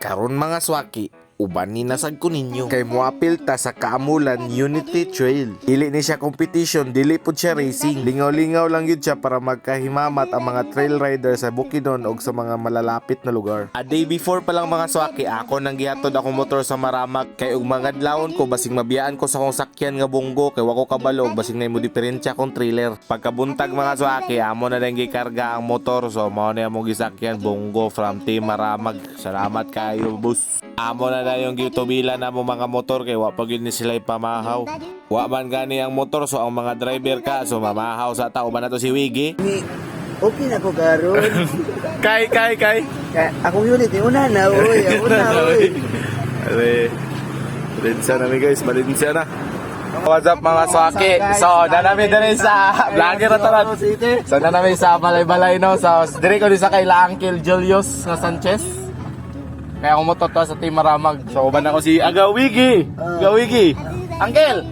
Karon mga swaki, uban ni nasag ko ninyo. Kay moapil ta sa Kaamulan Unity Trail. Dili ni siya competition, dili pud siya racing. Lingaw-lingaw lang yun siya para magkahimamat ang mga trail rider sa Bukidnon o sa mga malalapit na lugar. A day before pa lang mga swaki, ako nang gihatod akong motor sa Maramag. Kay ug mga adlawon ko, basing mabiyaan ko sa akong sakyan nga bunggo. Kay wako kabalog, basing na mo diferensya akong trailer. Pagkabuntag mga swaki, amo na lang gikarga ang motor. So mao na among gisakyan bunggo from Team Maramag. Salamat kayo, boss. Amo na yung gitubilan na mo mga motor kay wa pa gyud ni sila pamahaw. Wa man gani ang motor so ang mga driver ka so mamahaw sa tao ba na to si Wiggy? Okay na ko karon. Kay. Akong unit, una na, uy. Balinsa na mi guys, balinsa na. What's up mga swaki? So, nanami din sa vlogger na talat. So, nanami sa balay-balay no. So, dire ko din sa kay Uncle Julius na Sanchez. Kaya akong motor to sa Team Maramag. So, uban ako si Agawigi. Agawigi. Uncle!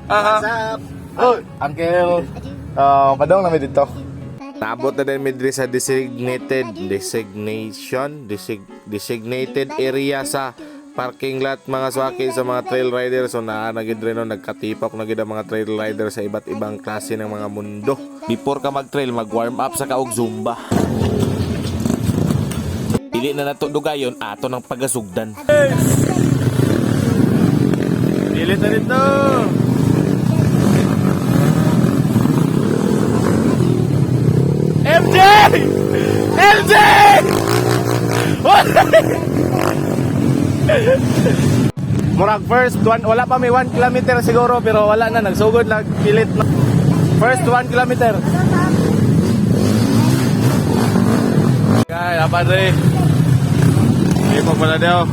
What's up? Oh, Uncle. Padong namin dito. Naabot na din midri sa designated area sa parking lot mga swaki sa mga trail rider. So naanagid rin nagkatipok na gid ang mga trail rider sa iba't ibang klase ng mga mundo. Before ka mag-trail, mag-warm up sa kaog Zumba. Dili na nato dugayon ato ng pagasugdan. Dili na dito. MJ! MJ! Murag first one, wala pa may 1 kilometer siguro pero wala na, nagsugod lang pilit na. First 1 kilometer. Kaya apa rin? Hindi pa pala daw.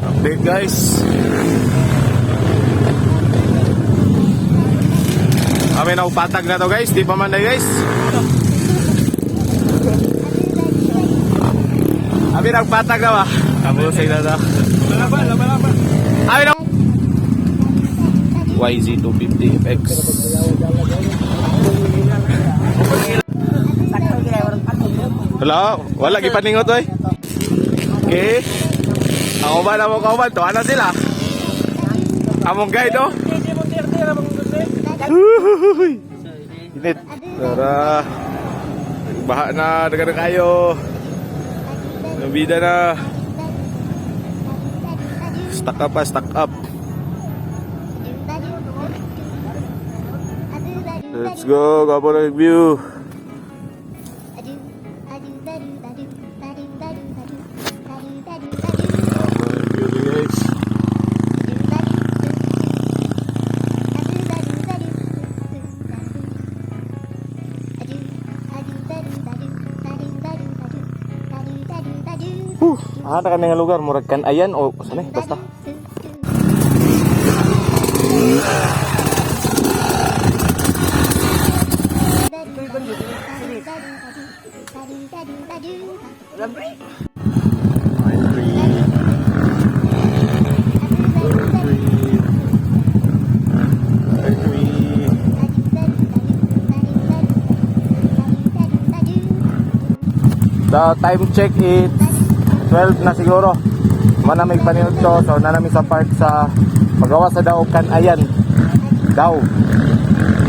Update guys. Kami na upatag na to guys. Di pa man na guys. Kami na upatag na ba? Kabusay na to. Laban. Kami na YZ250X. Hello? Wala gipaningot oy. Okay. Ako ba na mo kauban? Tuwa na sila. Among guide oh. Init. Tara. Baha na. Dagan na kayo. Nabida na. Stack up pa. Stack up. Let's go. Gabo na yung view. Ada kan nga lugar murag kan ayan o sana basta. The time check is 12 na siguro. Manamig paniod to. So nanami sa part sa pagawa sa daw kan ayan. Daw.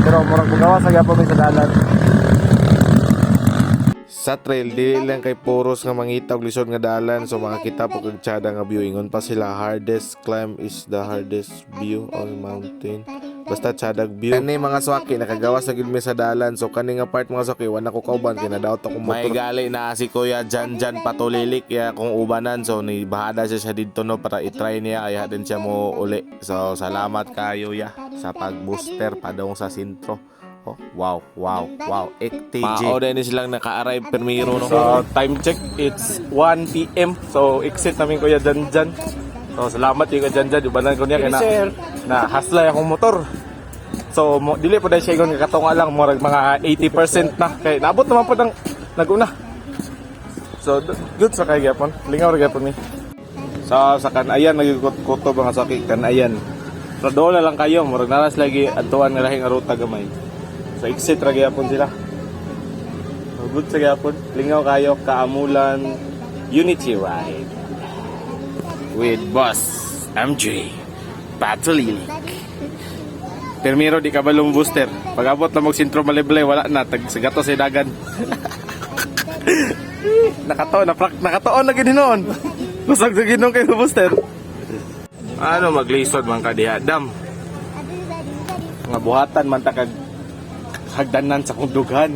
Pero murag pagawa sa gyapon sa dalan. Sa trail dili lang kay puros nga mangita og lisod nga dalan so makakita po kag tsada nga view ingon pa sila hardest climb is the hardest view on mountain. Basta tsadag view. Kani mga swaki nakagawa sa gid mi sa dalan so kani nga part mga swaki wala ko kauban kay nadaot ako motor. May gali na si Kuya Jan patulilik ya kung ubanan so ni bahada siya didto no para i-try niya ay din siya mo uli. So salamat kayo ya sa pag-booster padong sa sintro. Oh, wow. XTG. Mao din silang naka-arrive permiro no. So time check it's 1 PM. So exit namin Kuya Jan. So salamat yung Jan ubanan ko niya kay na haslay akong motor. So dili po dahil siya yung katunga lang mga 80% na kay naabot naman po ng naguna. So good sa kay gyapon. Lingaw ra gyapon ni. Sa Kanayan nagikuto mga sakit Kanayan. So doon na lang kayo, murag naras lagi adtuan nga lahing ruta gamay. So exit ra gyapon sila. So, good sa gyapon. Lingaw kayo Kaamulan Unity Ride with Boss MJ Patolilik. Termiro di kabalong booster. Pag abot na mag sentro Maliblay wala na tag sigato sa dagan. Nakataon lagi din noon. Lusag sa ginong kayo booster. Ano maglisod man ka diha, dam. Nga buhatan man ta kag hagdanan sa kong dughan.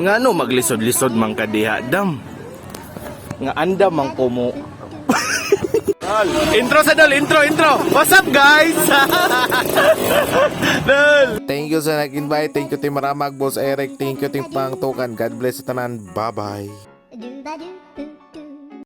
Nga ano maglisod-lisod man ka diha, dam. Nga anda man kumo. Intro sa Dol, intro. What's up guys? Dol. Thank you sa nag-invite. Thank you Team Maramag, Boss Eric. Thank you Team Pangtukan. God bless sa tanan. Bye-bye.